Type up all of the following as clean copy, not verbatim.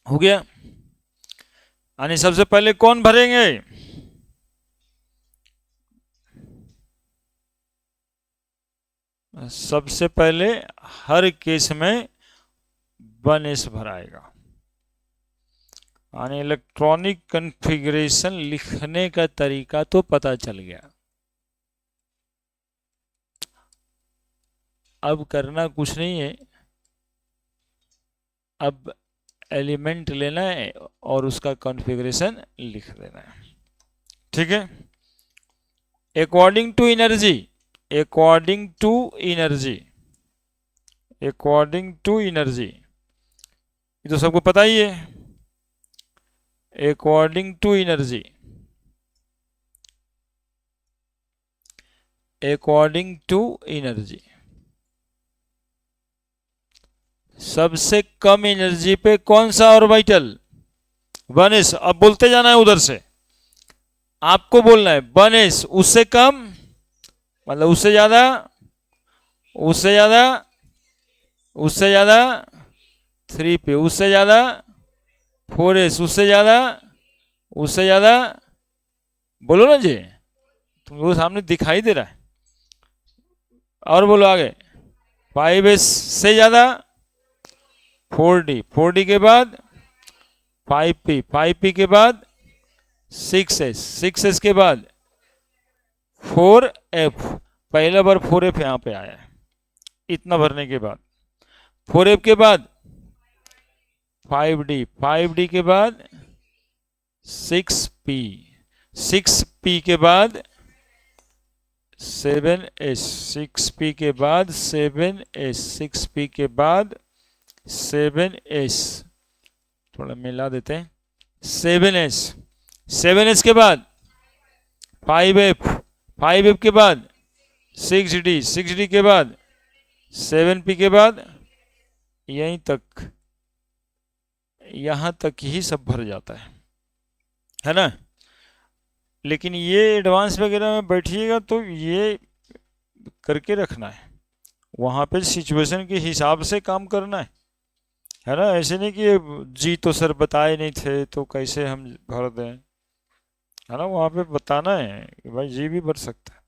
हो गया। यानी सबसे पहले कौन भरेंगे? सबसे पहले हर केस में 1s भराएगा। यानी इलेक्ट्रॉनिक कॉन्फ़िगरेशन लिखने का तरीका तो पता चल गया। अब करना कुछ नहीं है, अब एलिमेंट लेना है और उसका कॉन्फ़िगरेशन लिख देना है। ठीक है। According to energy, according to energy, according to energy, ये तो सबको पता ही है। According to energy, according to energy, सबसे कम एनर्जी पे कौन सा ऑर्बिटल? 1s। अब बोलते जाना है उधर से, आपको बोलना है 1s, उससे कम मतलब उससे ज्यादा, उससे ज्यादा, उससे ज्यादा 3 पे, उससे ज्यादा 4s, उससे ज्यादा, उससे ज्यादा। बोलो ना जी, तुमको सामने दिखाई दे रहा है। और बोलो आगे। 5s से ज्यादा 4d, 4d के बाद 5p, 5p के बाद 6s, 6s के बाद 4f। पहला बार 4f यहां पे आया है। इतना भरने के बाद 4f के बाद 5d, 5d के बाद 6p, 6p के बाद 7s, 6p के बाद 7s, 6p के बाद 7s, थोड़ा मिला देते हैं। 7s, 7s के बाद 5f, 5f के बाद 6d, 6d के बाद 7p के बाद, यहीं तक, यहां तक ही सब भर जाता है ना। लेकिन ये एडवांस वगैरह में बैठिएगा तो ये करके रखना है, वहां पे सिचुएशन के हिसाब से काम करना है ना। ऐसे नहीं कि जी तो सर बताए नहीं थे तो कैसे हम भर दें, है ना। वहां पे बताना है कि भाई जी भी भर सकता है,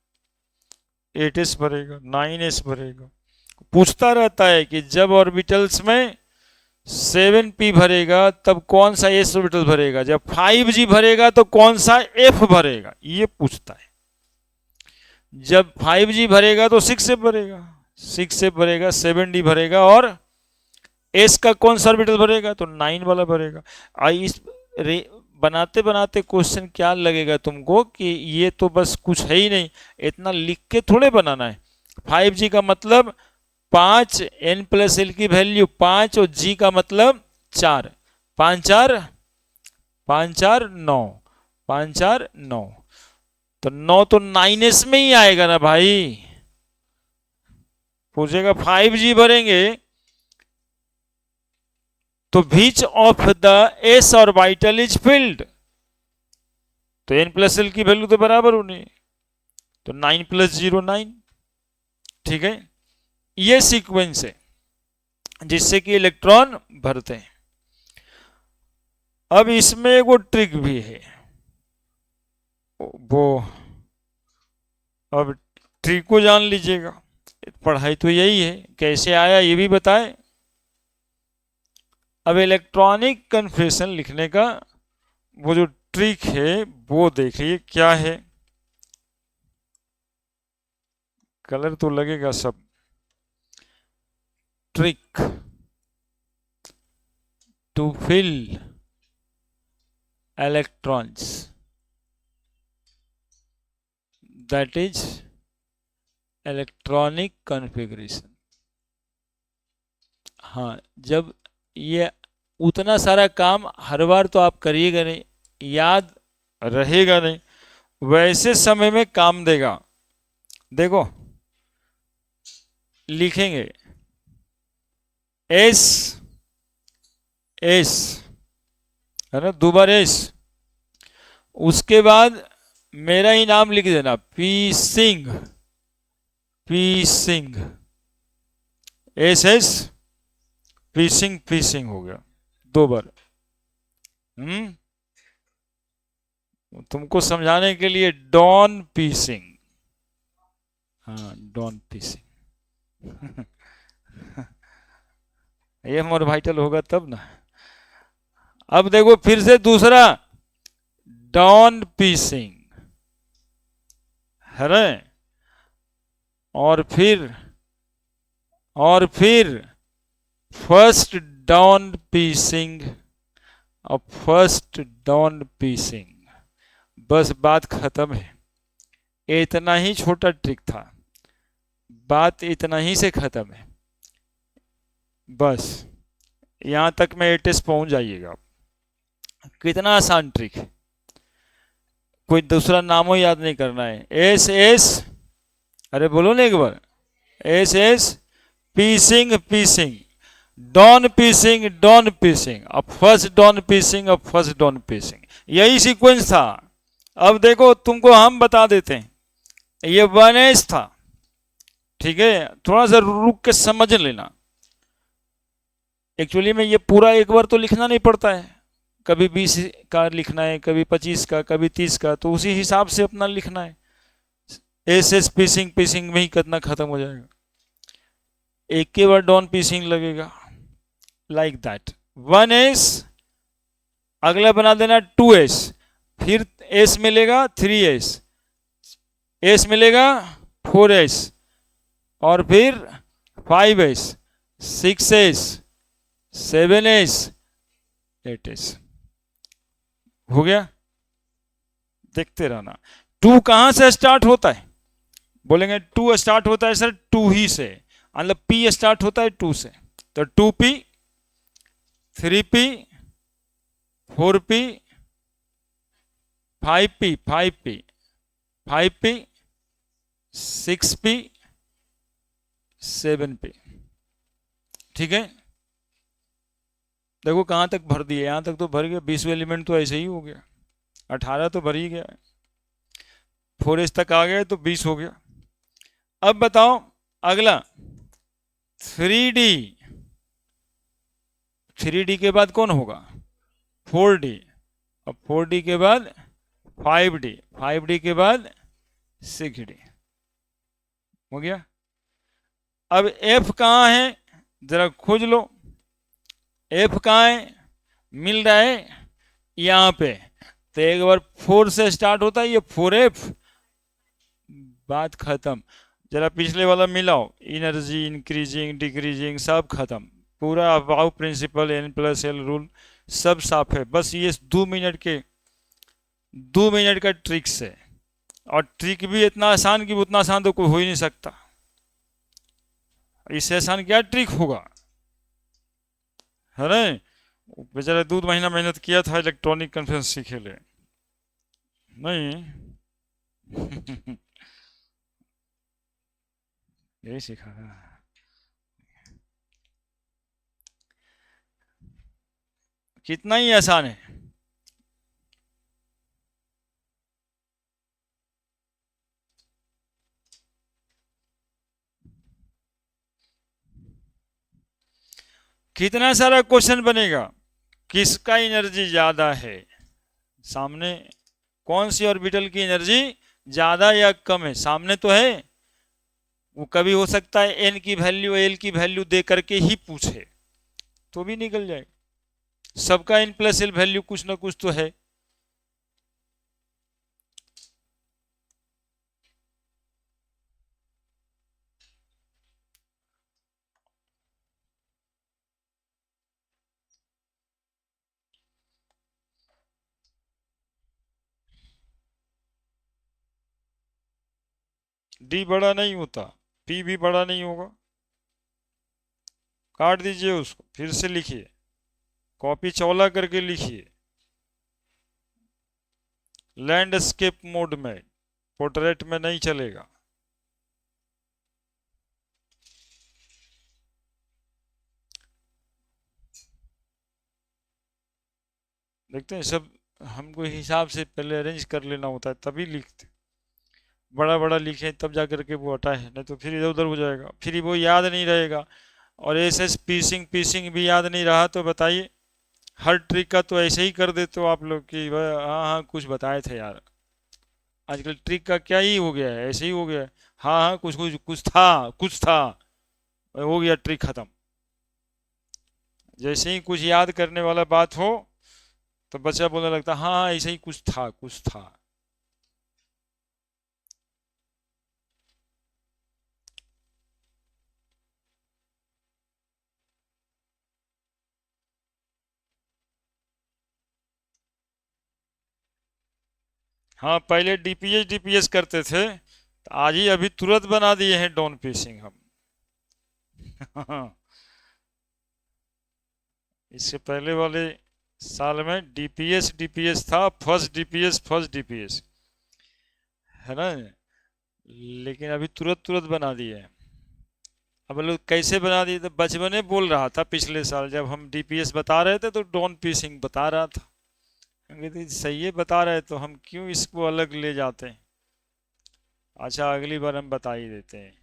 8s भरेगा, 9s भरेगा। पूछता रहता है कि जब ऑर्बिटल्स में 7p भरेगा तब कौन सा s ऑर्बिटल भरेगा, जब 5g भरेगा तो कौन सा f भरेगा, ये पूछता है। जब 5g भरेगा तो 6f भरेगा, 6f भरेगा, 7d भरेगा, और s का कौन सा ऑर्बिटल भरेगा तो 9 वाला भरेगा। इस बनाते बनाते क्वेश्चन क्या लगेगा तुमको कि ये तो बस कुछ है ही नहीं, इतना लिख के थोड़े बनाना है। 5g का मतलब 5, n प्लस एल की वैल्यू 5, और g का मतलब 4, 5 4, 5 4 9, 5 4 9, तो 9 तो 9s में ही आएगा ना भाई। पूछेगा 5g भरेंगे तो which of the s orbital is filled, तो n प्लस एल की वैल्यू तो बराबर होनी, तो 9 प्लस 0 9। ठीक है, ये सीक्वेंस है जिससे कि इलेक्ट्रॉन भरते हैं। अब इसमें एक वो ट्रिक भी है, वो अब ट्रिक को जान लीजिएगा। पढ़ाई तो यही है, कैसे आया ये भी बताए। अब इलेक्ट्रॉनिक कन्फेशन लिखने का वो जो ट्रिक है वो देखिए क्या है। कलर तो लगेगा सब। Trick to fill electrons, that is electronic configuration। हाँ, जब ये उतना सारा काम हर बार तो आप करिएगा नहीं, याद रहेगा नहीं, वैसे समय में काम देगा। देखो लिखेंगे एस, एस है ना, 2 बार एस, उसके बाद मेरा ही नाम लिख देना, P Singh, P Singh, S S, P Singh, P Singh हो गया 2 बार। तुमको समझाने के लिए डॉन पीसिंग, हाँ डॉन पीसिंग ये मोर वाइटल होगा तब ना। अब देखो फिर से दूसरा डॉन पीसिंग है रे, और फिर फर्स्ट डॉन पीसिंग, और फर्स्ट डॉन पीसिंग, बस बात खत्म है। इतना ही छोटा ट्रिक था, बात इतना ही से खत्म है, बस यहां तक में एटेस पहुंच जाइएगा। कितना आसान ट्रिक है, कोई दूसरा नाम ही याद नहीं करना है। एस एस, अरे बोलो ना एक बार, एस एस पीसिंग पीसिंग, डॉन पीसिंग डॉन पीसिंग, अब फर्स्ट डॉन पीसिंग, अब फर्स्ट डॉन पीसिंग, यही सीक्वेंस था। अब देखो तुमको हम बता देते हैं, ये 1S था, ठीक है, थोड़ा सा रुक के समझ लेना। एक्चुअली में ये पूरा एक बार तो लिखना नहीं पड़ता है, कभी 20 का लिखना है, कभी 25 का, कभी 30 का, तो उसी हिसाब से अपना लिखना है। एस एस पीसिंग पीसिंग में ही कितना खत्म हो जाएगा, एक के बाद डॉन पीसिंग लगेगा, लाइक दैट। 1S, अगला बना देना 2S, फिर S मिलेगा 3S, S मिलेगा 4S, और फिर 5S, 6S, 7S, 8S, हो गया। देखते रहना। 2 कहां से स्टार्ट होता है, बोलेंगे 2 स्टार्ट होता है सर 2 ही से, मतलब P स्टार्ट होता है 2 से, तो 2P, 3P, 4P, 5P, 5P, 5P, 6P, 7P, ठीक है। देखो कहां तक भर दिए, यहां तक तो भर गया, 20 एलिमेंट तो ऐसे ही हो गया, 18 तो भर ही गया, 4S तक आ गए तो 20 हो गया। अब बताओ अगला 3D, 3D के बाद कौन होगा 4D, अब 4D के बाद 5D, 5D के बाद 6D, हो गया। अब F कहाँ है जरा खोज लो, F कहाँ है, मिल रहा है यहाँ पे, तो एक बार 4 से स्टार्ट होता है, ये 4F, बात खत्म। जरा पिछले वाला मिलाओ, एनर्जी इंक्रीजिंग डिक्रीजिंग सब खत्म, पूरा अबाउ प्रिंसिपल N+L रूल सब साफ है। बस ये 2 मिनट का ट्रिक्स है, और ट्रिक भी इतना आसान कि उतना आसान तो कोई हो ही नहीं सकता, इससे आसान क्या ट्रिक होगा, है ना। बेचारा 2 महीना मेहनत किया था इलेक्ट्रॉनिक कन्फ्रेंस सीखे ले, नहीं यही सीखा है। कितना ही आसान है। कितना सारा क्वेश्चन बनेगा, किसका एनर्जी ज्यादा है, सामने कौन सी ऑर्बिटल की एनर्जी ज्यादा या कम है, सामने तो है, वो कभी हो सकता है एन की वैल्यू एल की वैल्यू दे करके ही पूछे, तो भी निकल जाए, सबका N+L वैल्यू कुछ ना कुछ तो है। डी बड़ा नहीं होता, पी भी बड़ा नहीं होगा, काट दीजिए उसको, फिर से लिखिए, कॉपी चौला करके लिखिए, लैंडस्केप मोड में, पोर्ट्रेट में नहीं चलेगा। देखते हैं सब, हमको हिसाब से पहले अरेंज कर लेना होता है तभी लिखते, बड़ा बड़ा लिखे तब जा करके वो हटा है, नहीं तो फिर इधर उधर हो जाएगा, फिर वो याद नहीं रहेगा। और एस एस पीसिंग पीसिंग भी याद नहीं रहा तो बताइए, हर ट्रिक का तो ऐसे ही कर देते हो आप लोग कि हाँ हाँ कुछ बताए थे यार। आजकल ट्रिक का क्या ही हो गया है, ऐसे ही हो गया है। हाँ हाँ कुछ कुछ कुछ था, हो गया ट्रिक खत्म। जैसे ही कुछ याद करने वाला बात हो तो बच्चा बोलने लगता हाँ हाँ ऐसे ही कुछ था कुछ था। हाँ पहले डीपीएस डीपीएस करते थे, तो आज ही अभी तुरंत बना दिए हैं डाउन पेसिंग हम। इससे पहले वाले साल में डीपीएस डीपीएस था, फर्स्ट डीपीएस, है ना। लेकिन अभी तुरंत तुरंत बना दिए हैं। अब लोग कैसे बना दिए, तो बचपने बोल रहा था पिछले साल जब हम डीपीएस बता रहे थे तो डॉन पीसिंग बता रहा था। हम कहते सही है बता रहे तो हम क्यों इसको अलग ले जाते हैं। अच्छा अगली बार हम बता ही देते हैं।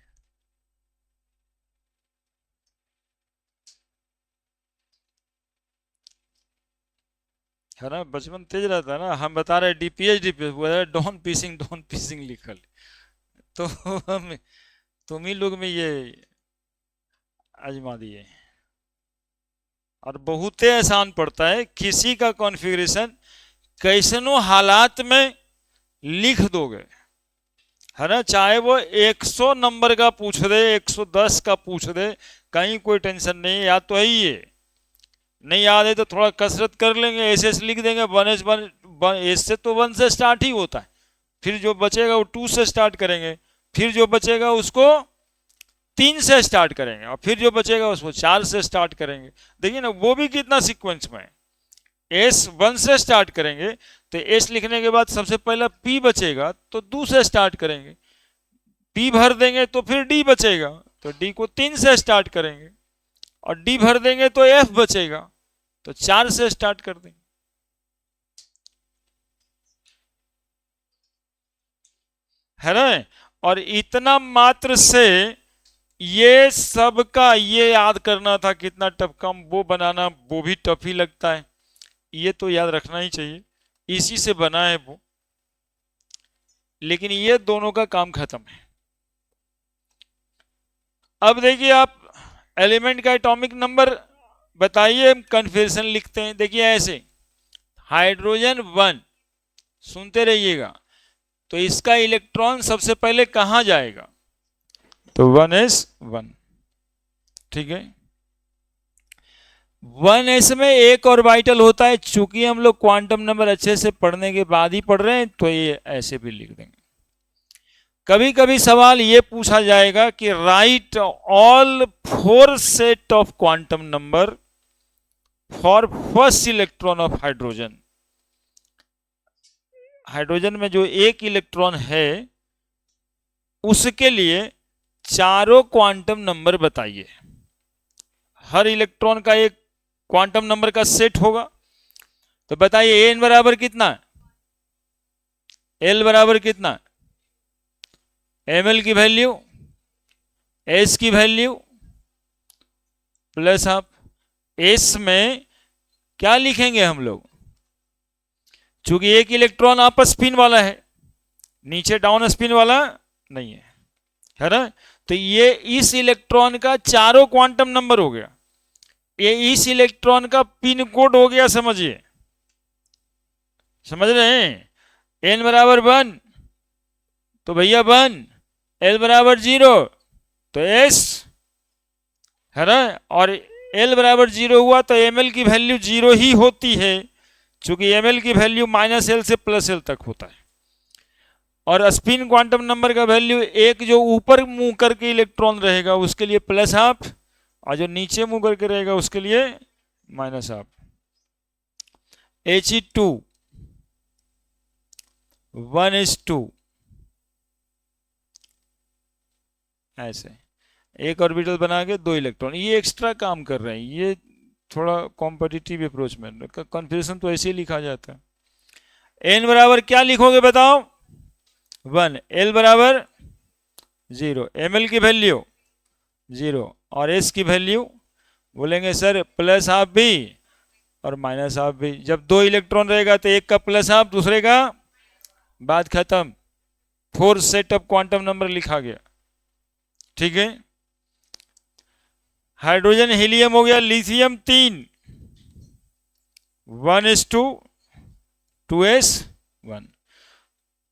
है ना, बचपन तेज रहता है ना। हम बता रहे डीपीएस डीपीएस, वो डॉन पीसिंग लिखल। तो हम तुम ही लोग में ये आजमा दिए। और बहुत ही आसान पड़ता है, किसी का कॉन्फ़िगरेशन कैसनो हालात में लिख दोगे, है ना। चाहे वो 100 नंबर का पूछ दे, 110 का पूछ दे, कहीं कोई टेंशन नहीं है। याद तो है ही ये, नहीं याद है तो थोड़ा कसरत कर लेंगे, एस एस लिख देंगे। वन एस वन एस से तो वन से स्टार्ट ही होता है, फिर जो बचेगा वो टू से स्टार्ट करेंगे, फिर जो बचेगा उसको तीन से स्टार्ट करेंगे, और फिर जो बचेगा उसको चार से स्टार्ट करेंगे। देखिए ना वो भी कितना सीक्वेंस में है। एस वन से स्टार्ट करेंगे तो एस लिखने के बाद सबसे पहला पी बचेगा तो दो से स्टार्ट करेंगे, पी भर देंगे तो फिर डी बचेगा, तो डी को तीन से स्टार्ट करेंगे, और डी भर देंगे तो एफ बचेगा, तो चार से स्टार्ट कर देंगे। है ना। और इतना मात्र से ये सब का ये याद करना था, कितना टफ काम। वो बनाना वो भी टफ ही लगता है, ये तो याद रखना ही चाहिए, इसी से बना है वो। लेकिन ये दोनों का काम खत्म है। अब देखिए आप एलिमेंट का एटॉमिक नंबर बताइए, हम कन्फर्मेशन लिखते हैं। देखिए ऐसे हाइड्रोजन वन, सुनते रहिएगा, तो इसका इलेक्ट्रॉन सबसे पहले कहां जाएगा, तो 1s1, ठीक है। 1s में एक ऑर्बिटल होता है, चूंकि हम लोग क्वांटम नंबर अच्छे से पढ़ने के बाद ही पढ़ रहे हैं तो ये ऐसे भी लिख देंगे। कभी कभी सवाल ये पूछा जाएगा कि right all four set of quantum number for first electron of hydrogen. Hydrogen में जो एक इलेक्ट्रॉन है उसके लिए चारों क्वांटम नंबर बताइए। हर इलेक्ट्रॉन का एक क्वांटम नंबर का सेट होगा, तो बताइए एन बराबर कितना, एल बराबर कितना, एम एल की वैल्यू, एस की वैल्यू प्लस आप एस में क्या लिखेंगे हम लोग, चूंकि एक इलेक्ट्रॉन आपस स्पिन वाला है, नीचे डाउन स्पिन वाला नहीं है, है ना। तो ये इस इलेक्ट्रॉन का चारों क्वांटम नंबर हो गया, ये इस इलेक्ट्रॉन का पिन कोड हो गया। समझिए, समझ रहे हैं। एन बराबर 1 तो भैया 1, एल बराबर 0 तो एस, है ना। और एल बराबर 0 हुआ तो एम एल की वैल्यू 0 ही होती है, क्योंकि एम एल की वैल्यू -L से +L तक होता है। और स्पिन क्वांटम नंबर का वैल्यू एक जो ऊपर मुंह करके इलेक्ट्रॉन रहेगा उसके लिए +12, और जो नीचे मुंह करके रहेगा उसके लिए -12। He2 1s2, ऐसे एक ऑर्बिटल बना के दो इलेक्ट्रॉन, ये एक्स्ट्रा काम कर रहे हैं। ये थोड़ा कॉम्पिटिटिव अप्रोच में कन्फ्यूजन तो ऐसे ही लिखा जाता है। एन बराबर क्या लिखोगे बताओ, 1, एल बराबर 0, एम एल की वैल्यू 0, और एस की वैल्यू बोलेंगे सर +12 भी और माइनस हाफ भी। जब 2 इलेक्ट्रॉन रहेगा तो एक का प्लस हाफ, दूसरे का, बात खत्म। 4 सेट ऑफ क्वांटम नंबर लिखा गया। ठीक है, हाइड्रोजन हीलियम हो गया, लिथियम 3, 1:2:1।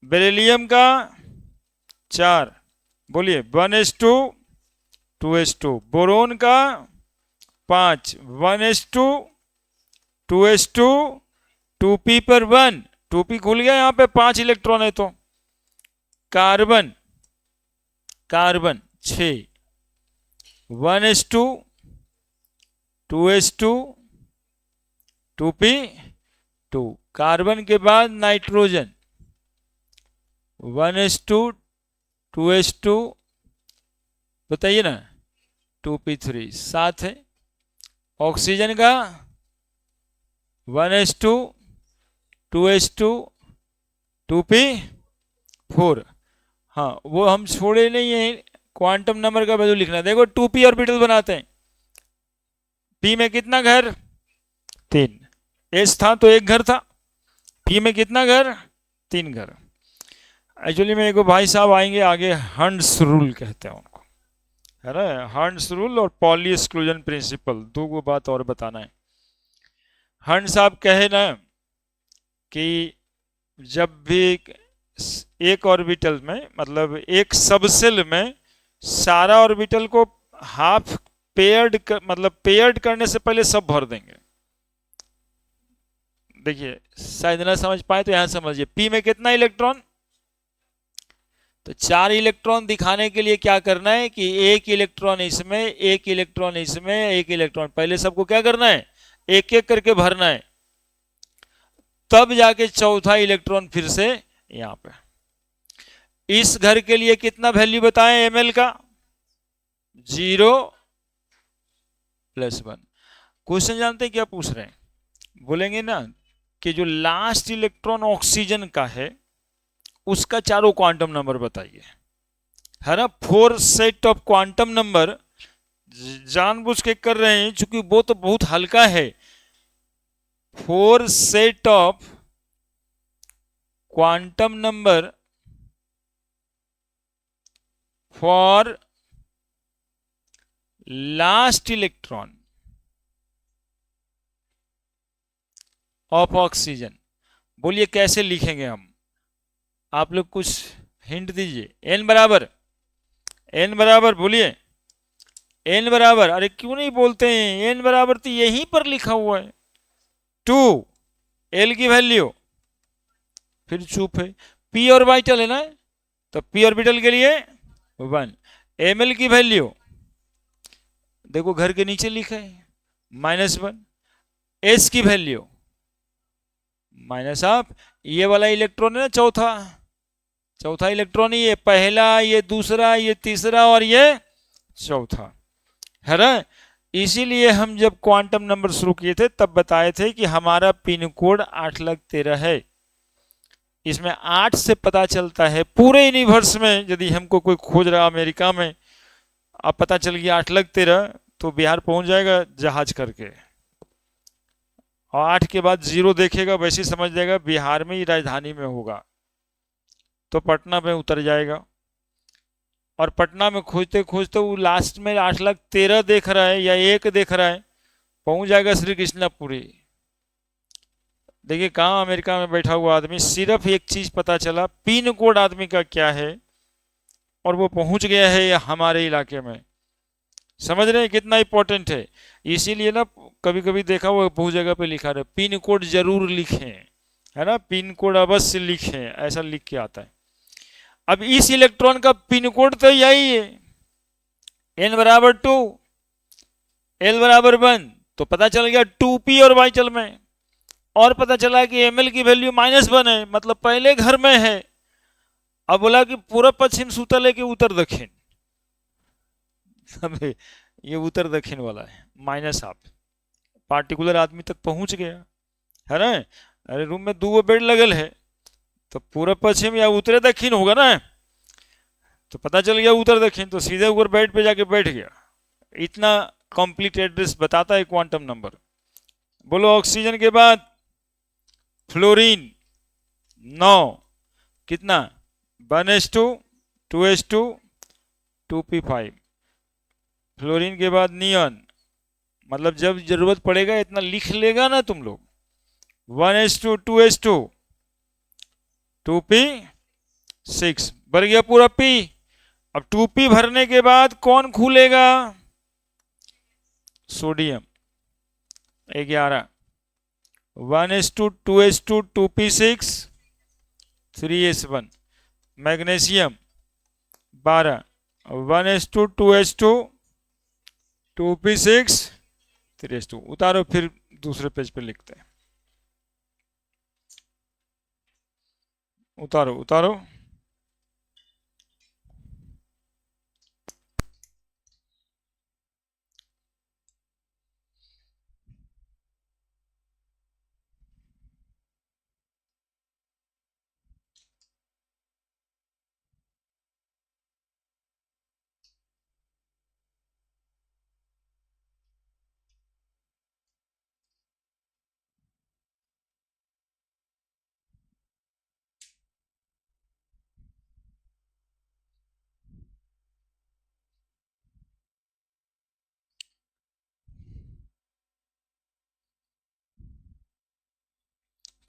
बेरिलियम का 4, बोलिए 1:2:2। बोरोन का 5, 1:2:2p पर 1। 2p खुल गया यहाँ पे, 5 इलेक्ट्रॉन है तो। Carbon 6, 1:2:2p2। कार्बन के बाद नाइट्रोजन 1:2:2, बताइए ना, 2p3। 7 है। ऑक्सीजन का 1:2:2p4। हाँ, वो हम छोड़े नहीं है, क्वांटम नंबर का वैल्यू लिखना। देखो 2p ऑर्बिटल बनाते हैं, p में कितना घर, 3। s था तो एक घर था, p में कितना घर, 3 घर। एक्चुअली में एक भाई साहब आएंगे आगे, हंड्स रूल कहते हैं उनको, है ना। हंड्स रूल और पॉली एक्सक्लूजन प्रिंसिपल, 2 बात और बताना है। हंड साहब कहे ना कि जब भी एक ऑर्बिटल में, मतलब एक सबसेल में, सारा ऑर्बिटल को हाफ पेयर्ड मतलब पेयर्ड करने से पहले सब भर देंगे। देखिए शायद ना समझ पाए तो यहां समझिए, पी में कितना इलेक्ट्रॉन, तो 4 इलेक्ट्रॉन दिखाने के लिए क्या करना है कि एक इलेक्ट्रॉन इसमें, एक इलेक्ट्रॉन इसमें, एक इलेक्ट्रॉन, पहले सबको क्या करना है, एक एक करके भरना है, तब जाके चौथा इलेक्ट्रॉन फिर से यहां पे। इस घर के लिए कितना वैल्यू बताएं ml का, 0+1। क्वेश्चन जानते हैं क्या पूछ रहे हैं, बोलेंगे ना कि जो लास्ट इलेक्ट्रॉन ऑक्सीजन का है उसका चारों क्वांटम नंबर बताइए, है ना। 4 सेट ऑफ क्वांटम नंबर जानबूझ के कर रहे हैं क्योंकि वो तो बहुत हल्का है। 4 set of quantum number for last electron of oxygen. बोलिए कैसे लिखेंगे हम, आप लोग कुछ हिंट दीजिए। n बराबर बोलिए, n बराबर, अरे क्यों नहीं बोलते हैं, n बराबर तो यहीं पर लिखा हुआ है 2, l की वैल्यू, फिर चुप है। p ऑर्बिटल है ना, तो p ऑर्बिटल के लिए 1, ml की वैल्यू देखो घर के नीचे लिखा है -1, s की वैल्यू -1। ये वाला इलेक्ट्रॉन है ना, चौथा इलेक्ट्रॉन, ये पहला, ये दूसरा, ये तीसरा और ये चौथा, है ना। इसीलिए हम जब क्वांटम नंबर शुरू किए थे तब बताए थे कि हमारा पिन कोड 8,13,000 है। इसमें 8 से पता चलता है पूरे यूनिवर्स में, यदि हमको कोई खोज रहा अमेरिका में, अब पता चल गया 8,13,000, तो बिहार पहुंच जाएगा जहाज करके, और 8 के बाद 0 देखेगा, वैसे समझ जाएगा बिहार में ही राजधानी में होगा, तो पटना में उतर जाएगा। और पटना में खोजते खोजते वो लास्ट में 8,13,000 देख रहा है या 1 देख रहा है, पहुंच जाएगा श्री कृष्णापुरी। देखिए कहाँ अमेरिका में बैठा हुआ आदमी, सिर्फ एक चीज पता चला, पिन कोड आदमी का क्या है, और वो पहुंच गया है हमारे इलाके में। समझ रहे हैं कितना इंपॉर्टेंट है। इसीलिए ना कभी कभी देखा हुआ बहुत जगह पे लिखा रहे, पिन कोड जरूर लिखें, है ना, पिन कोड अवश्य लिखें, ऐसा लिख के आता है। अब इस इलेक्ट्रॉन का पिन कोड तो यही है, n बराबर 2, l बराबर 1, तो पता चल गया 2p ऑर्बिटल में, और पता चला कि ml की वैल्यू -1 है, मतलब पहले घर में है। अब बोला कि पूर्व पश्चिम सूतल है कि उत्तर दक्षिण, ये उत्तर दक्षिण वाला है, -1 पार्टिकुलर आदमी तक पहुंच गया, है ना। अरे रूम में 2 बेड लगल है, तो पूर्व पश्चिम या उत्तर दक्षिण होगा ना, तो पता चल गया उत्तर दक्षिण, तो सीधे ऊपर बेड पे जाके बैठ गया। इतना कंप्लीट एड्रेस बताता है क्वांटम नंबर। बोलो ऑक्सीजन के बाद फ्लोरीन 9, कितना 1s2 2s2 2p5। फ्लोरीन के बाद नियॉन, मतलब जब जरूरत पड़ेगा इतना लिख लेगा ना तुम लोग, 1s2 2s2 2p6 भर गया पूरा पी। अब 2p भरने के बाद कौन खुलेगा, sodium 11, 1s2 2s2 2p6 3s1। Magnesium 12, 1s2 2s2 2p6 3s2। उतारो फिर दूसरे पेज पे लिखते हैं, उतारो उतारो।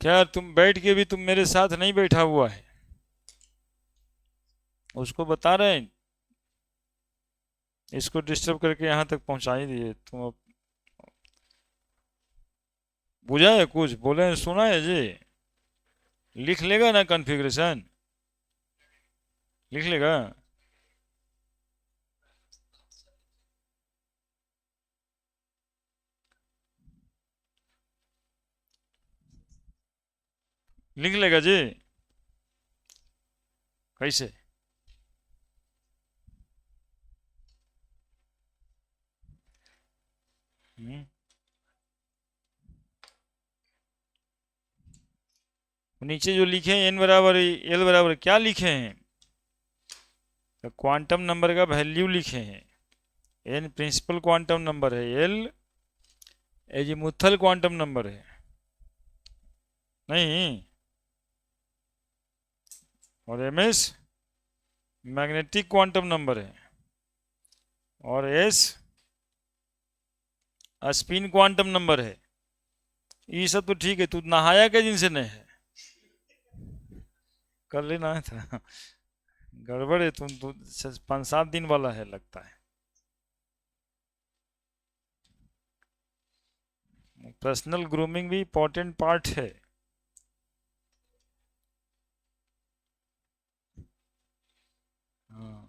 क्या तुम बैठ के भी तुम मेरे साथ नहीं बैठा हुआ है, उसको बता रहे हैं, इसको डिस्टर्ब करके यहाँ तक पहुंचा ही दिए तुम। अब बुझा है कुछ बोले हैं, सुना है जी, लिख लेगा ना कॉन्फ़िगरेशन, लिख लेगा। लिख लेगा जी, कैसे। हम्म, नीचे जो लिखे हैं एन बराबर एल बराबर क्या लिखे हैं, तो क्वांटम नंबर का वैल्यू लिखे हैं। एन प्रिंसिपल क्वांटम नंबर है, एल एजीमुथल क्वांटम नंबर है, नहीं। और m s magnetic quantum number है, और एस स्पिन क्वांटम नंबर है। ये सब तो ठीक है, तू नहाया के दिन से नहीं है, कर लेना था। गड़बड़ है तुम तो, 5-7 दिन वाला है लगता है। पर्सनल ग्रूमिंग भी इंपॉर्टेंट पार्ट है। हाँ,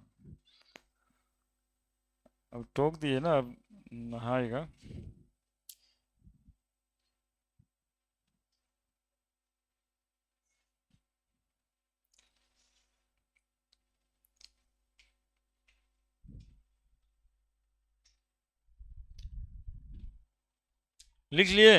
अब टोक दिए ना, अब नहाएगा। लिख लिए,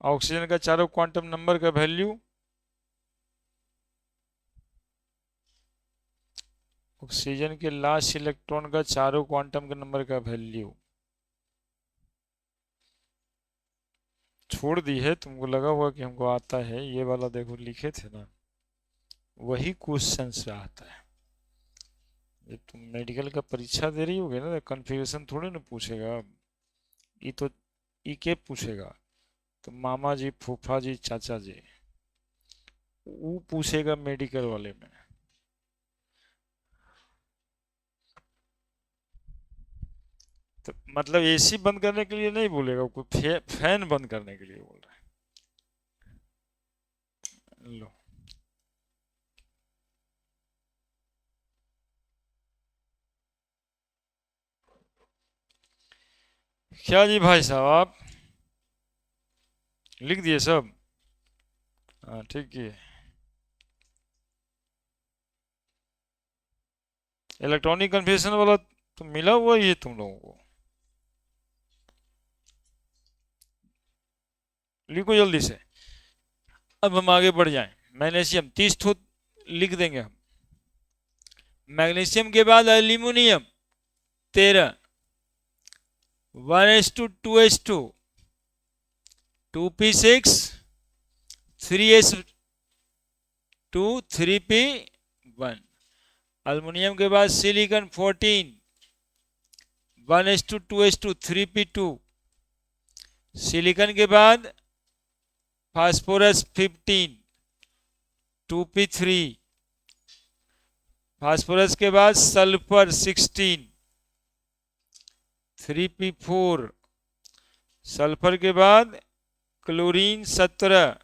ऑक्सीजन का चारों क्वांटम नंबर का वैल्यू, ऑक्सीजन के लास्ट इलेक्ट्रॉन का चारों क्वांटम के नंबर का वैल्यू छोड़ दी है। तुमको लगा हुआ कि हमको आता है, ये वाला देखो लिखे थे ना, वही क्वेश्चन से आता है। ये तुम मेडिकल का परीक्षा दे रही होगी ना, कन्फ्यूजन थोड़े ना पूछेगा। ये तो ई के पूछेगा, तो मामा जी फूफा जी चाचा जी, वो पूछेगा मेडिकल वाले में। तो मतलब एसी बंद करने के लिए नहीं बोलेगा, वो फैन बंद करने के लिए बोल रहा है। लो, क्या जी भाई साहब, आप लिख दिए सब? हाँ ठीक है। इलेक्ट्रॉनिक कन्फिग्रेशन वाला तो मिला हुआ ही है तुम लोगों को, लिखो जल्दी से। अब हम आगे बढ़ जाएं। मैग्नीशियम 30 ठो लिख देंगे हम। मैग्नीशियम के बाद aluminium 13, 1:2:2, 2p6, 3s2, 3p1। Aluminium के बाद सिलिकॉन 14, 1:2:2, 3p2। सिलिकॉन के बाद फास्फोरस 15, 2p3। फास्फोरस के बाद सल्फर 16, 3p4। सल्फर के बाद chlorine 17,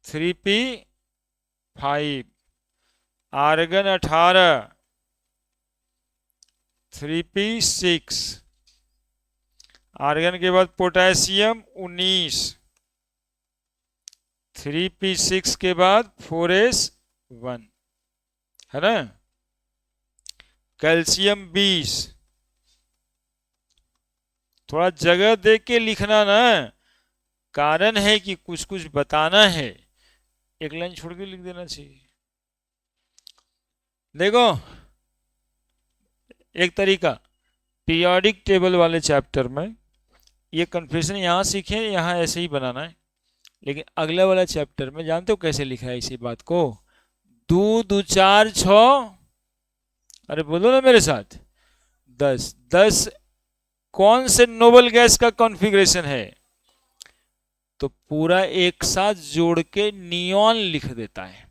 3p5। Argon 18, 3p6। Argon के बाद पोटेशियम 19, 3p6 के बाद 4s1, है ना। कैल्शियम 20। थोड़ा जगह देख के लिखना ना, कारण है कि कुछ कुछ बताना है, एक लाइन छोड़ के लिख देना चाहिए। देखो एक तरीका, पीरियोडिक टेबल वाले चैप्टर में ये कन्फ्यूजन यहाँ सीखे, यहाँ ऐसे ही बनाना है। लेकिन अगला वाला चैप्टर में जानते हो कैसे लिखा है इसी बात को? 2 2 4 6, अरे बोलो ना मेरे साथ, 10 10 कौन से नोबल गैस का कॉन्फ़िगरेशन है? तो पूरा एक साथ जोड़ के नियॉन लिख देता है,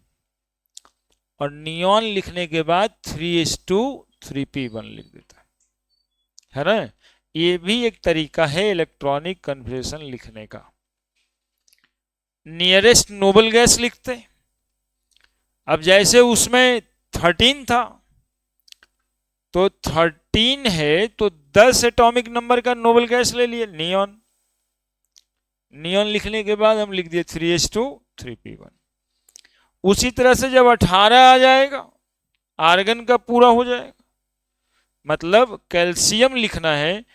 और नियॉन लिखने के बाद 3s2 3p1 लिख देता है ना। ये भी एक तरीका है इलेक्ट्रॉनिक कन्फिग्रेशन लिखने का। नियरेस्ट नोबल गैस लिखते, अब जैसे उसमें 13 था, तो 13 है तो 10 एटॉमिक नंबर का नोबल गैस ले लिए, नियॉन। नियॉन लिखने के बाद हम लिख दिए 3s2 3p1। उसी तरह से जब 18 आ जाएगा, आर्गन का पूरा हो जाएगा। मतलब कैल्शियम लिखना है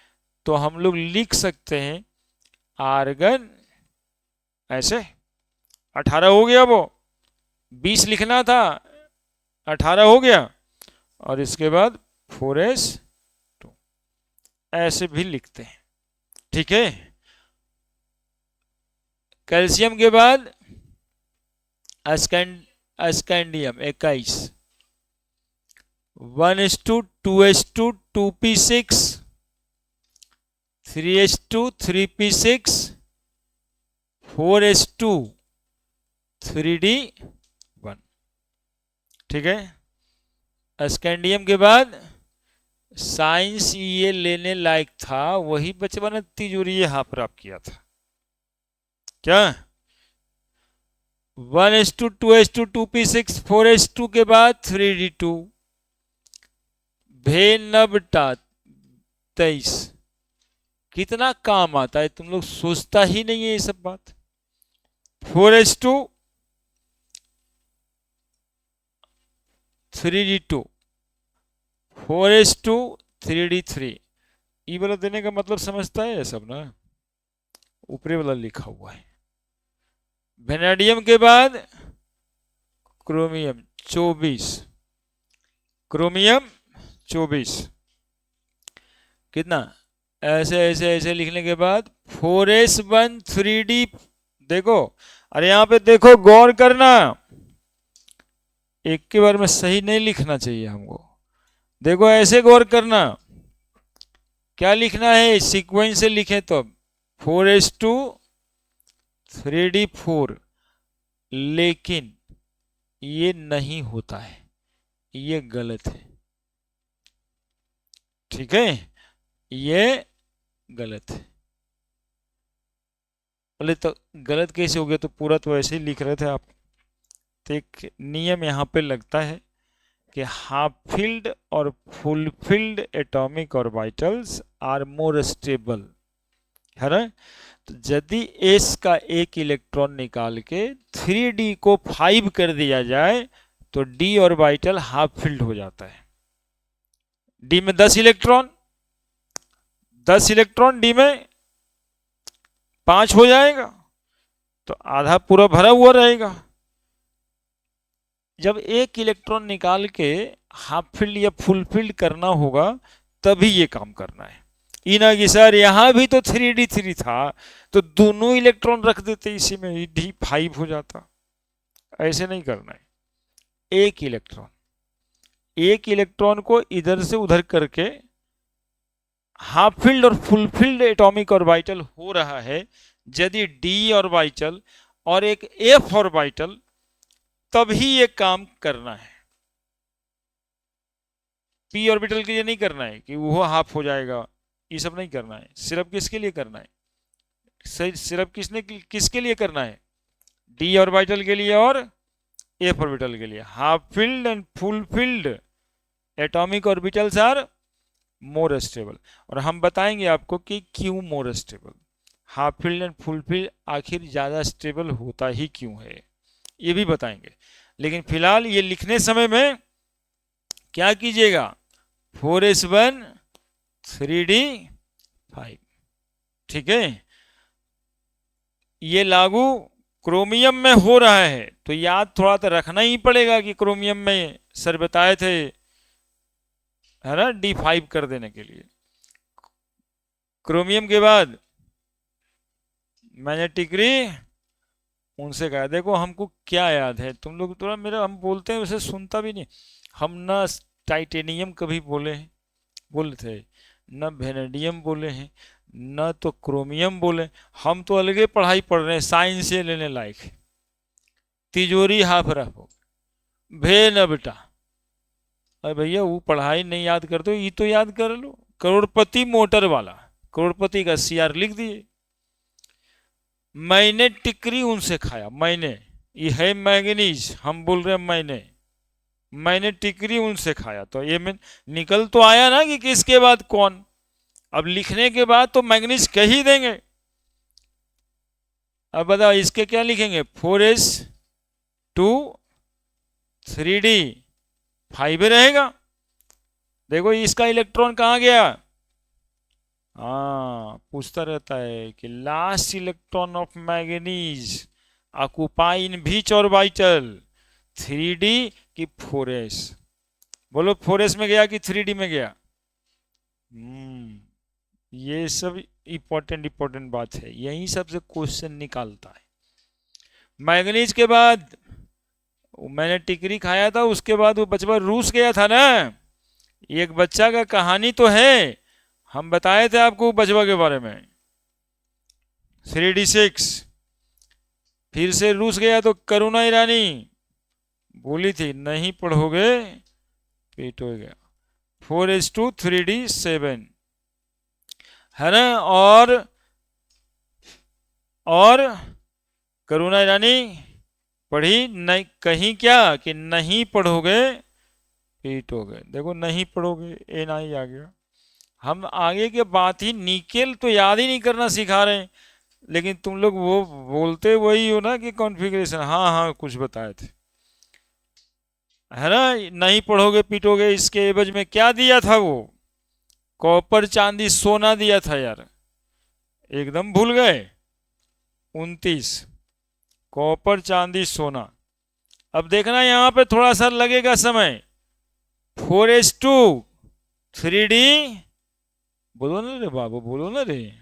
तो हम लोग लिख सकते हैं आर्गन ऐसे, 18 हो गया, वो 20 लिखना था, 18 हो गया, और इसके बाद 4s2 ऐसे भी लिखते हैं, ठीक है। कैल्शियम के बाद अस्कैंडियम 21, 1:2:2, 2p6, 3s2 3p6, 4s2 3d1, ठीक है। अस्कैंडियम के बाद साइंस ये लेने लायक था, वही बचपन ने तिजोरी यहाँ प्राप्त किया था, क्या? 1:2:2, 2p6, 4s2 के बाद 3d2। भेनबटा 23 कितना काम आता है, तुम लोग सोचता ही नहीं है ये सब बात। 4s2 3d2, 4s2 3d3। ये वाला देने का मतलब समझता है ये सब ना, ऊपरी वाला लिखा हुआ है। वेनेडियम के बाद क्रोमियम 24, क्रोमियम 24 कितना, ऐसे ऐसे ऐसे लिखने के बाद 4s1 3d। देखो, अरे यहां पे देखो, गौर करना, एक के बार में सही नहीं लिखना चाहिए हमको। देखो ऐसे गौर करना, क्या लिखना है, सीक्वेंस से लिखे तो 4s2 3d4, लेकिन ये नहीं होता है, ये गलत है, ठीक है, ये गलत है। बोले तो गलत कैसे हो गया, तो पूरा तो ऐसे ही लिख रहे थे आप। तो एक नियम यहाँ पे लगता है कि हाफ फील्ड और full filled atomic orbitals are more stable, है ना। तो यदि s का एक इलेक्ट्रॉन निकाल के 3d को 5 कर दिया जाए तो d ऑर्बिटल हाफ फील्ड हो जाता है। d में 10 इलेक्ट्रॉन, 10 इलेक्ट्रॉन d में 5 हो जाएगा, तो आधा पूरा भरा हुआ रहेगा। जब एक इलेक्ट्रॉन निकाल के हाफ फील्ड या फुल फील्ड करना होगा तभी ये काम करना है। इना कि सर यहां भी तो 3d3 था तो दोनों इलेक्ट्रॉन रख देते इसी में, d5 हो जाता। ऐसे नहीं करना है। एक इलेक्ट्रॉन को इधर से उधर करके हाफ फील्ड और फुल फील्ड एटॉमिक ऑर्बिटल हो रहा है यदि d ऑर्बिटल और एक f ऑर्बिटल, तभी ये काम करना है। p ऑर्बिटल के लिए नहीं करना है कि वो हाफ हो जाएगा, ये सब नहीं करना है। सिर्फ किसके लिए करना है? सिर्फ किसके लिए करना है? d ऑर्बिटल के लिए और f ऑर्बिटल के लिए। Half filled and full filled atomic orbitals are more stable. और हम बताएंगे आपको कि क्यों more stable, half filled and full filled आखिर ज्यादा स्टेबल होता ही क्यों है, ये भी बताएंगे। लेकिन फिलहाल ये लिखने समय में क्या कीजिएगा, 4s1 3d5, ठीक है। ये लागू क्रोमियम में हो रहा है तो याद थोड़ा तो रखना ही पड़ेगा कि क्रोमियम में सर बताए थे, है ना, d5 कर देने के लिए। क्रोमियम के बाद मैंने टिकरी उनसे कहा, देखो हमको क्या याद है, तुम लोग थोड़ा मेरा हम बोलते हैं उसे सुनता भी नहीं। हम ना टाइटेनियम कभी बोले थे, न वेनेडियम बोले हैं, न तो क्रोमियम बोले। हम तो अलगे पढ़ाई पढ़ रहे हैं, साइंस से लेने लायक। तिजोरी हाफ रखो भे न बेटा, अरे भैया वो पढ़ाई नहीं याद कर दो, ये तो याद कर लो। करोड़पति मोटर वाला, करोड़पति का सीआर लिख दिए। मैंने टिकरी उनसे खाया, मैंने, ये है मैंगनीज, हम बोल रहे हैं मैंने टिकरी उनसे खाया। तो ये में निकल तो आया ना कि किसके बाद कौन। अब लिखने के बाद तो मैंगनीज कह ही देंगे। अब बताओ इसके क्या लिखेंगे, 4s2 3d5 रहेगा। देखो इसका इलेक्ट्रॉन कहां गया, हाँ पूछता रहता है कि last electron of manganese occupy in which orbital, 3d की 4s। बोलो 4s में गया कि 3d में गया। ये सब इंपॉर्टेंट बात है, यही सबसे क्वेश्चन निकालता है। मैंगनीज के बाद मैंने टिकरी खाया था, उसके बाद वो बचपन रूस गया था ना। एक बच्चा का कहानी तो है, हम बताए थे आपको बचवा के बारे में, 3d6। फिर से रूस गया तो करुणा ईरानी बोली थी नहीं पढ़ोगे पेट हो गया। 4s2 3d7, है ना। और करुणा ईरानी पढ़ी नहीं, कहीं क्या कि नहीं पढ़ोगे पीटोगे। देखो नहीं पढ़ोगे ए ना ही आ गया। हम आगे के बात ही निकेल तो याद ही नहीं करना सिखा रहे हैं, लेकिन तुम लोग वो बोलते वही हो ना कि कॉन्फ़िगरेशन, हाँ हाँ कुछ बताए थे, है ना। नहीं पढ़ोगे पीटोगे, इसके एवज में क्या दिया था वो, कॉपर चांदी सोना दिया था यार, एकदम भूल गए। 29 कॉपर चांदी सोना। अब देखना यहां पे थोड़ा सा लगेगा समय। 4s2 3d, बोलो ना रे बाबू, बोलो ना रे,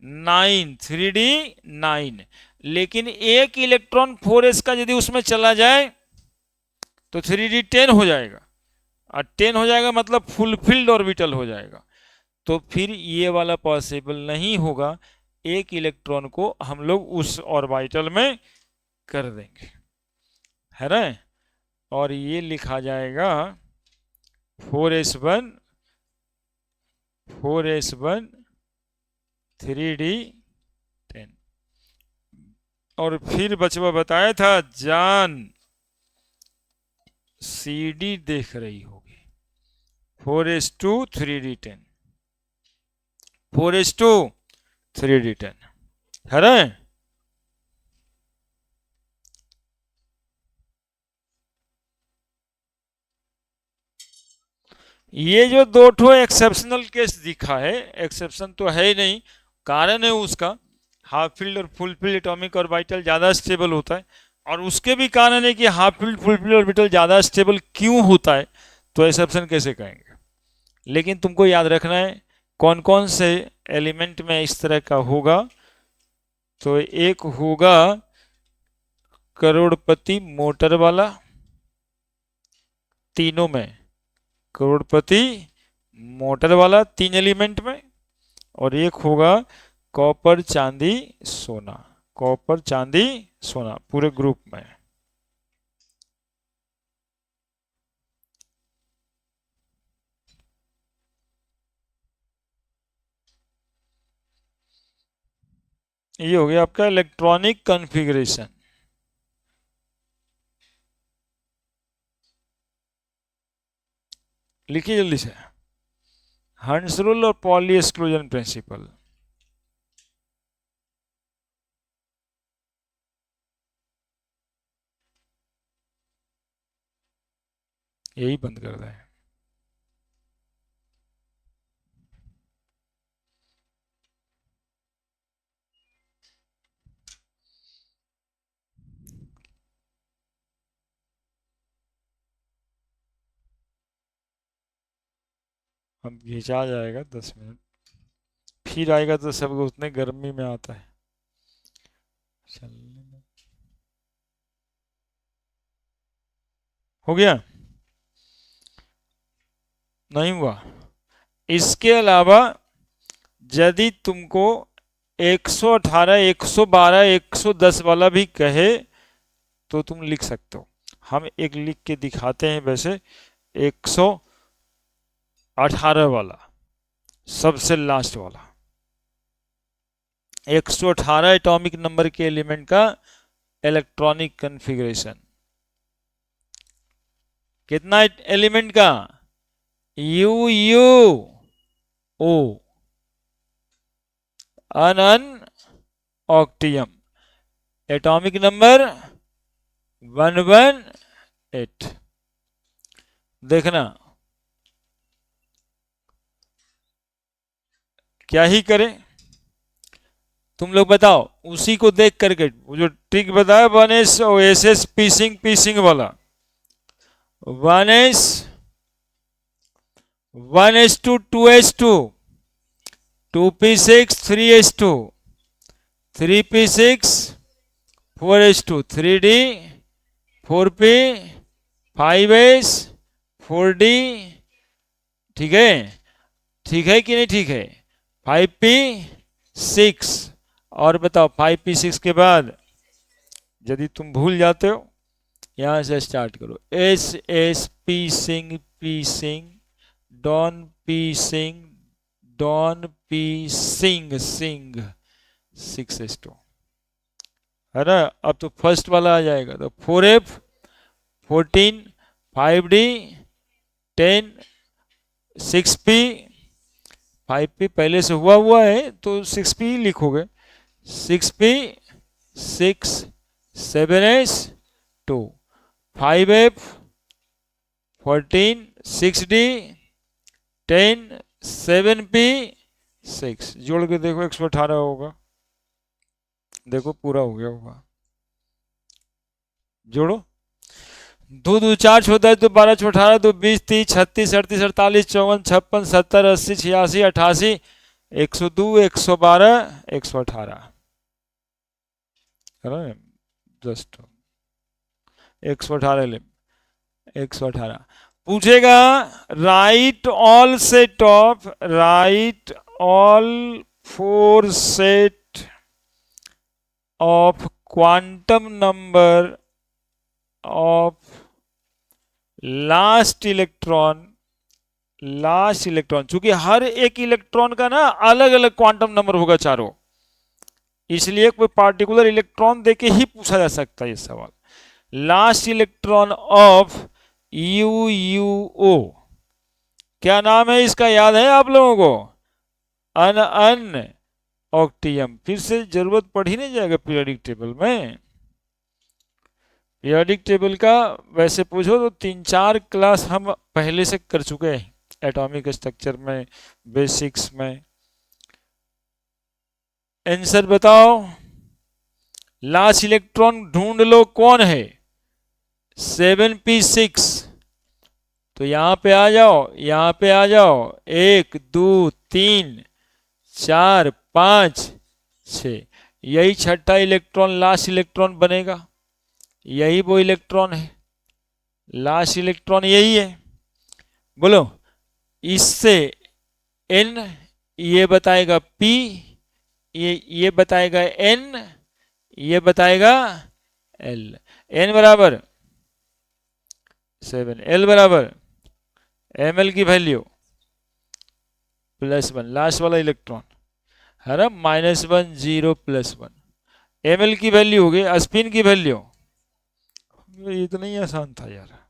9 3d9। लेकिन एक इलेक्ट्रॉन 4s का यदि उसमें चला जाए तो 3d10 हो जाएगा, और 10 हो जाएगा मतलब फुलफिल्ड ऑर्बिटल हो जाएगा। तो फिर ये वाला पॉसिबल नहीं होगा, एक इलेक्ट्रॉन को हम लोग उस ऑर्बिटल में कर देंगे, है ना। और ये लिखा जाएगा 4s1 3d10। और फिर बचवा बताया था जान CD देख रही होगी। 4:3D10, 4:3D10 है ना। ये जो दो ठो एक्सेप्शनल केस दिखा है, एक्सेप्शन तो है ही नहीं, कारण है उसका हाफ फील्ड और फुल फील्ड एटॉमिक ऑर्बिटल ज़्यादा स्टेबल होता है, और उसके भी कारण है कि half field full filled orbital ज़्यादा स्टेबल क्यों होता है, तो एक्सेप्शन कैसे कहेंगे। लेकिन तुमको याद रखना है कौन कौन से एलिमेंट में इस तरह का होगा। तो एक होगा करोड़पति मोटर वाला, तीनों में करोड़पति मोटर वाला 3 एलिमेंट में, और एक होगा कॉपर चांदी सोना, कॉपर चांदी सोना पूरे ग्रुप में। ये हो गया आपका इलेक्ट्रॉनिक कॉन्फ़िगरेशन। लिखिए जल्दी से, हंस रूल और पॉली एक्सक्लूजन प्रिंसिपल। यही बंद कर दें। अब घिंचा जाएगा 10 मिनट, फिर आएगा तो सब उतने गर्मी में आता है चलने में। हो गया? नहीं हुआ? इसके अलावा यदि तुमको 118, 112, 110 वाला भी कहे तो तुम लिख सकते हो। हम एक लिख के दिखाते हैं वैसे। 118 वाला, सबसे लास्ट वाला, 118 एटॉमिक नंबर के एलिमेंट का इलेक्ट्रॉनिक कॉन्फ़िगरेशन। कितना एलिमेंट का? UUO, अन ऑक्टियम, एटॉमिक नंबर 118। देखना क्या ही करें, तुम लोग बताओ। उसी को देख करके वो जो ट्रिक बताया 1s OSS पीसिंग वाला, 1s 1s2 2s2 2p6 3s2 3p6 4s2 3d 4p 5s 4d। ठीक है? ठीक है कि नहीं? ठीक है। 5p6 और बताओ 5p6 के बाद यदि तुम भूल जाते हो यहां से स्टार्ट करो। SS पी सिंग डॉन पी सिंग 6s2 है ना। अब तो फर्स्ट वाला आ जाएगा, तो 4f 14 5d 10 6p 5p पहले से हुआ है तो 6p लिखोगे। 6p 6 7s 2 5f 14 6d 10 7p 6 जोड़ के देखो 118 होगा। देखो पूरा हो गया होगा। जोड़ो, 2 2 4 होता है तो 12 18 2 20 30 36 38 48 54 56 70 80 86 88 102 112 118 है ना। जस्ट 118 ले 118 पूछेगा। Right all set of, right all 4 set of quantum number of last electron, last electron, चूंकि हर एक इलेक्ट्रॉन का ना अलग अलग क्वांटम नंबर होगा चारों, इसलिए कोई पार्टिकुलर इलेक्ट्रॉन देके ही पूछा जा सकता है ये सवाल। लास्ट इलेक्ट्रॉन ऑफ UUO, क्या नाम है इसका, याद है आप लोगों को? अन ऑक्टियम। फिर से जरूरत पड़ ही नहीं जाएगा पीरियोडिक टेबल में। पीरियोडिक टेबल का वैसे पूछो तो 3-4 क्लास हम पहले से कर चुके हैं, एटॉमिक स्ट्रक्चर में, बेसिक्स में। आंसर बताओ, लास्ट इलेक्ट्रॉन ढूंढ लो कौन है, 7p6। तो यहां पे आ जाओ, यहां पे आ जाओ, 1 2 3 4 5 6, यही छठा इलेक्ट्रॉन लास्ट इलेक्ट्रॉन बनेगा, यही वो इलेक्ट्रॉन है, लास्ट इलेक्ट्रॉन यही है। बोलो, इससे n ये बताएगा p, ये बताएगा n, ये बताएगा l। n बराबर 7, l बराबर ml की वैल्यू +1, लास्ट वाला इलेक्ट्रॉन है ना, -1 0 +1, ml की वैल्यू हो गई, स्पिन की वैल्यू। ये तो नहीं आसान था यार।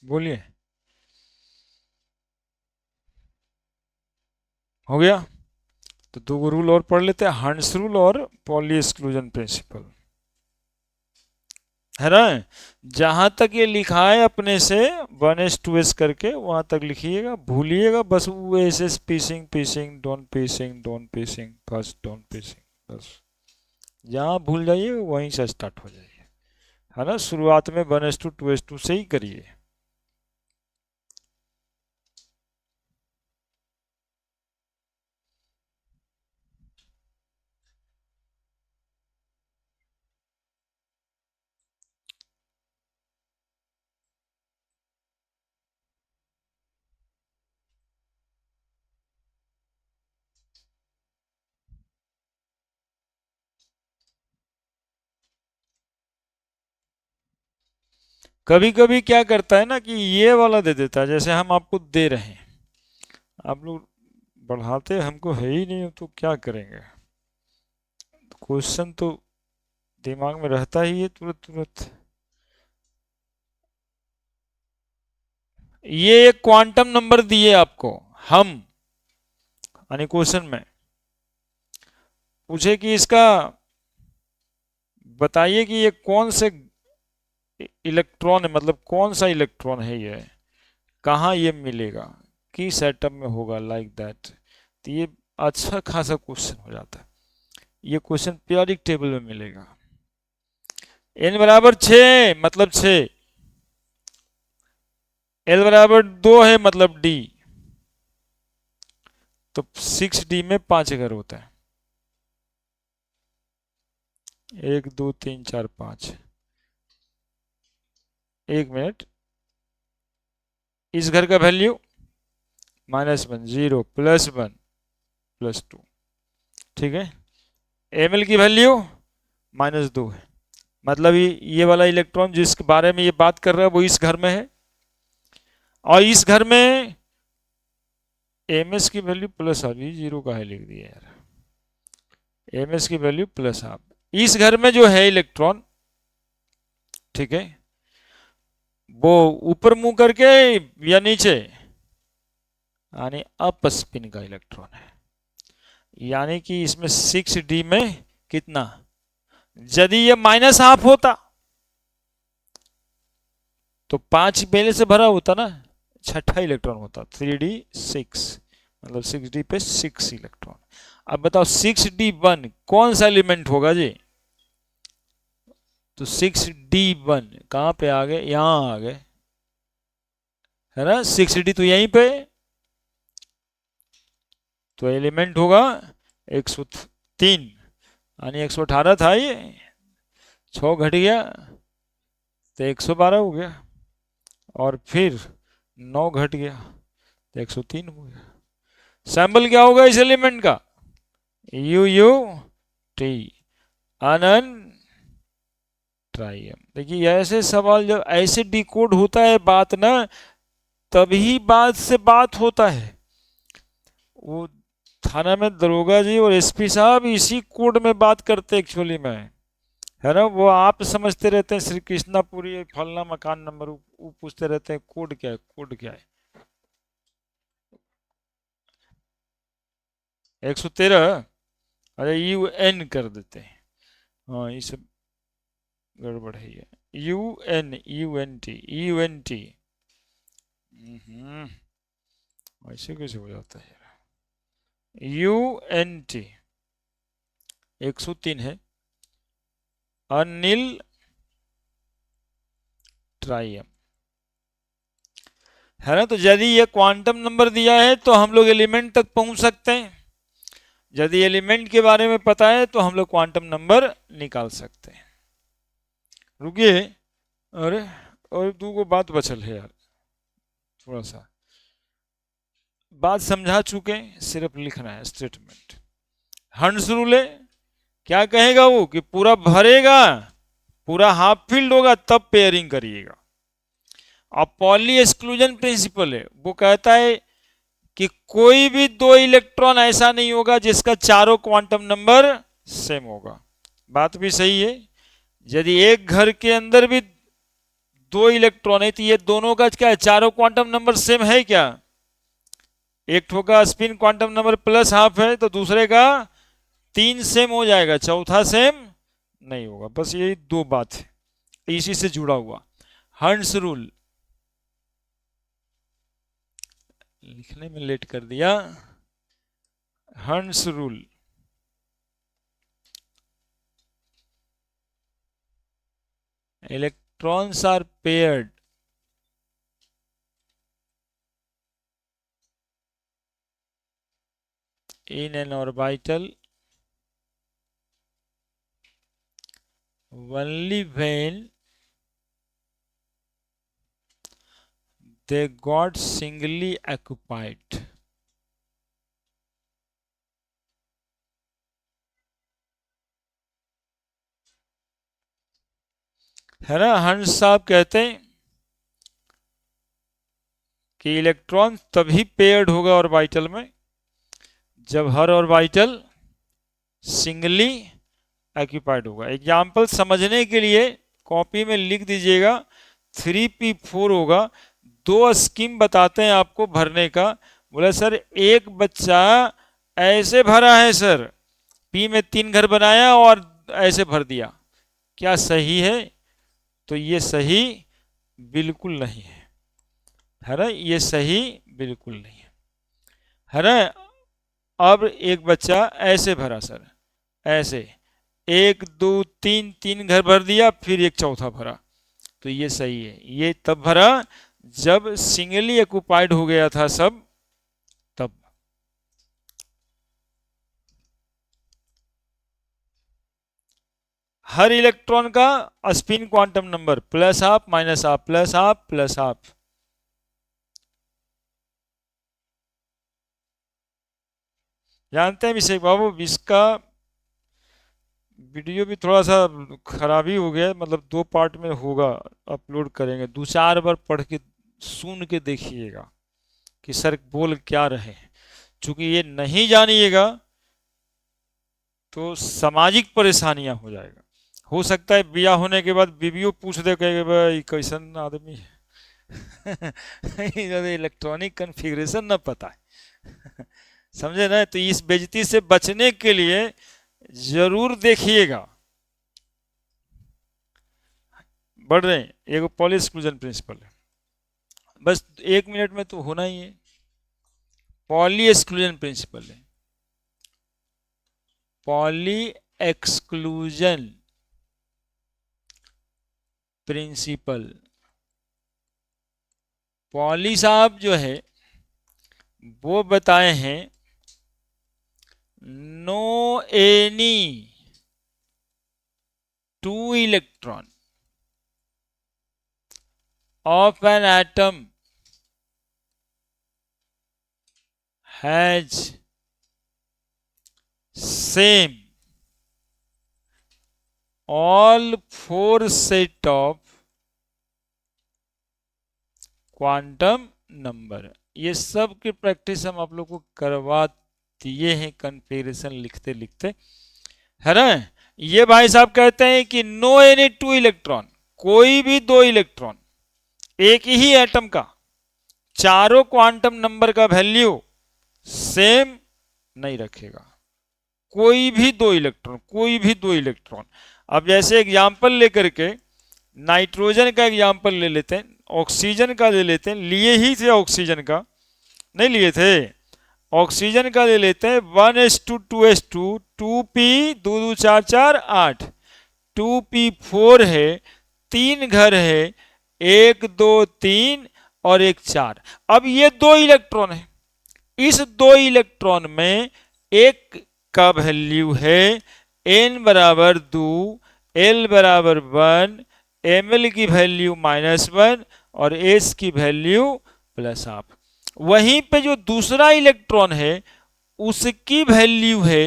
बोलिए, हो गया? तो दो रूल और पढ़ लेते हैं, हंस रूल और पॉली एक्सक्लूजन प्रिंसिपल, है ना। जहां तक ये लिखा है अपने से 1s 2s करके, वहां तक लिखिएगा, भूलिएगा बस वो एस पीसिंग पीसिंग डोंट पीसिंग फर्स्ट डोंट पीसिंग, बस जहां भूल जाइए वहीं से स्टार्ट हो जाइए, है ना। शुरुआत में 1s 2 से ही करिए। कभी कभी क्या करता है ना कि ये वाला दे देता है, जैसे हम आपको दे रहे हैं, आप लोग बढ़ाते हमको है ही नहीं, तो क्या करेंगे। क्वेश्चन तो दिमाग में रहता ही है तुरंत तुरंत। ये एक क्वांटम नंबर दिए आपको, हम यानी क्वेश्चन में पूछे कि इसका बताइए कि ये कौन से इलेक्ट्रॉन है, मतलब कौन सा इलेक्ट्रॉन है ये, कहाँ ये मिलेगा, किस एटम में होगा, लाइक दैट। तो ये अच्छा खासा क्वेश्चन हो जाता है, ये क्वेश्चन पीरियोडिक टेबल में मिलेगा। n बराबर 6 मतलब 6, l बराबर 2 है मतलब d, तो 6d में 5 घर होता है, 1 2 3 4 5। एक मिनट, इस घर का वैल्यू -1 0 +1 +2, ठीक है। ml की वैल्यू -2 है, मतलब ये वाला इलेक्ट्रॉन जिसके बारे में ये बात कर रहा है वो इस घर में है, और इस घर में ms की वैल्यू +हाफ, ये 0 का है लिख दिया यार, ms की वैल्यू +हाफ। इस घर में जो है इलेक्ट्रॉन, ठीक है, वो ऊपर मुंह करके या नीचे, यानी अप स्पिन का इलेक्ट्रॉन है, यानी कि इसमें 6d में कितना, यदि ये -हाफ होता तो 5 पहले से भरा होता ना, छठा इलेक्ट्रॉन होता, 3d6, मतलब 6d पे 6 इलेक्ट्रॉन। अब बताओ 6d1 कौन सा एलिमेंट होगा जी? तो 6d1 कहां पे आ गए? यहां आ गए, है ना। 6d तो यहीं पे, तो एलिमेंट होगा 103, यानी 118 था ये, 6 घट गया तो 112 हो गया, और फिर 9 घट गया तो 103 हो गया। सैंपल क्या होगा इस एलिमेंट का? U U T, ununtrium. देखिए ऐसे सवाल जब ऐसे डिकोड होता है बात ना, तभी बात से बात होता है। वो थाना में दरोगा जी और एसपी साहब इसी कोड में बात करते एक्चुअली में, है ना। वो आप समझते रहते हैं श्री कृष्णापुरी फलना मकान नंबर, वो पूछते रहते हैं कोड क्या है, कोड क्या है। 113, अरे यू एन कर देते हैं, हाँ ये सब गड़बड़ है ये। U N U N T, ऐसे कैसे हो जाता है? यू एन टी 103 है, अनिल ट्राइयम, है ना। तो यदि ये क्वांटम नंबर दिया है तो हम लोग एलिमेंट तक पहुंच सकते हैं, यदि एलिमेंट के बारे में पता है तो हम लोग क्वांटम नंबर निकाल सकते हैं। रुकिए, अरे और दो को बात बचल है यार, थोड़ा सा बात समझा चुके, सिर्फ लिखना है स्टेटमेंट। हंस रूल है, क्या कहेगा वो कि पूरा भरेगा, पूरा हाफ फील्ड होगा तब पेयरिंग करिएगा। अब पॉली एक्सक्लूजन प्रिंसिपल है, वो कहता है कि कोई भी 2 इलेक्ट्रॉन ऐसा नहीं होगा जिसका चारों क्वांटम नंबर सेम होगा। बात भी सही है, यदि एक घर के अंदर भी 2 इलेक्ट्रॉन है तो ये दोनों का क्या है, चारों क्वांटम नंबर सेम है क्या? एक ठो का spin quantum number plus half है तो दूसरे का 3 सेम हो जाएगा, चौथा सेम नहीं होगा। बस यही 2 बात है, इसी से जुड़ा हुआ हंस रूल। लिखने में लेट कर दिया, हंस rule. Electrons are paired in an orbital only when they got singly occupied. है ना। हंस साहब कहते हैं कि इलेक्ट्रॉन तभी पेयर्ड होगा ऑर्बिटल में जब हर ऑर्बिटल सिंगली ऑक्यूपाइड होगा। एग्जाम्पल समझने के लिए कॉपी में लिख दीजिएगा, 3p4 होगा। 2 स्कीम बताते हैं आपको भरने का। बोला सर एक बच्चा ऐसे भरा है सर, पी में 3 घर बनाया और ऐसे भर दिया, क्या सही है? तो ये सही बिल्कुल नहीं है ना, ये सही बिल्कुल नहीं है ना। अब एक बच्चा ऐसे भरा सर, ऐसे 1 2 3 3 घर भर दिया, फिर एक चौथा भरा, तो ये सही है। ये तब भरा जब सिंगली ऑक्युपाइड हो गया था सब, तब। हर इलेक्ट्रॉन का spin quantum number plus half minus half plus half plus half. जानते हैं अभिषेक बाबू, इसका वीडियो भी थोड़ा सा खराबी हो गया, मतलब 2 पार्ट में होगा, अपलोड करेंगे। 2-4 बार पढ़ के सुन के देखिएगा कि सर बोल क्या रहे हैं, चूंकि ये नहीं जानिएगा तो सामाजिक परेशानियां हो जाएगा। हो सकता है ब्याह होने के बाद बीवियों पूछ दे कहे भाई कैसन आदमी है इलेक्ट्रॉनिक कॉन्फ़िगरेशन ना पता है समझे ना। तो इस बेइज्जती से बचने के लिए जरूर देखिएगा। बढ़ रहे हैं, ये पॉली एक्सक्लूजन प्रिंसिपल है। बस 1 मिनट में तो होना ही है। पॉली एक्सक्लूजन प्रिंसिपल है, पॉली एक्सक्लूजन प्रिंसिपल। पॉली साहब जो है वो बताए हैं no any 2 electron of an atom has same all 4 set of quantum number. ये सब की प्रैक्टिस हम आप लोग को करवा दिए हैं कन्फिगरेशन लिखते लिखते, है ना। ये भाई साहब कहते हैं कि नो एनी 2 इलेक्ट्रॉन, कोई भी 2 इलेक्ट्रॉन एक ही एटम का चारों क्वांटम नंबर का वैल्यू सेम नहीं रखेगा। कोई भी 2 इलेक्ट्रॉन, कोई भी 2 इलेक्ट्रॉन। अब जैसे एग्जांपल लेकर के नाइट्रोजन का एग्जांपल ले लेते हैं, ऑक्सीजन का ले लेते हैं, लिए ही थे ऑक्सीजन का, नहीं लिए थे, ऑक्सीजन का ले लेते हैं 1s2 2s2 2p 2 2 4 4 8 2p4 है, 3 घर है, 1 2 3 और 1 4। अब ये 2 इलेक्ट्रॉन है, इस 2 इलेक्ट्रॉन में एक का वैल्यू है n बराबर 2, l बराबर 1, ml की वैल्यू -1 और s की वैल्यू +1। वहीं पे जो दूसरा इलेक्ट्रॉन है उसकी वैल्यू है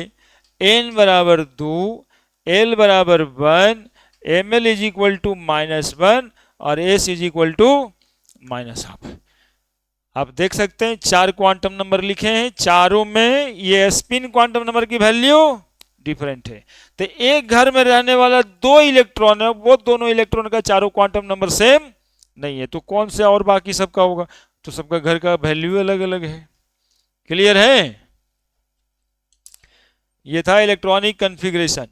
n बराबर 2, l बराबर 1, ml इज इक्वल टू -1 और s इज इक्वल टू -1/2। आप देख सकते हैं 4 क्वांटम नंबर लिखे हैं, चारों में ये स्पिन क्वांटम नंबर की वैल्यू डिफरेंट है। तो एक घर में रहने वाला 2 इलेक्ट्रॉन है, वो दोनों इलेक्ट्रॉन का चारों क्वांटम नंबर सेम नहीं है, तो कौन से और बाकी सबका होगा, तो सबका घर का वैल्यू अलग अलग है। क्लियर है। ये था इलेक्ट्रॉनिक कॉन्फ़िगरेशन।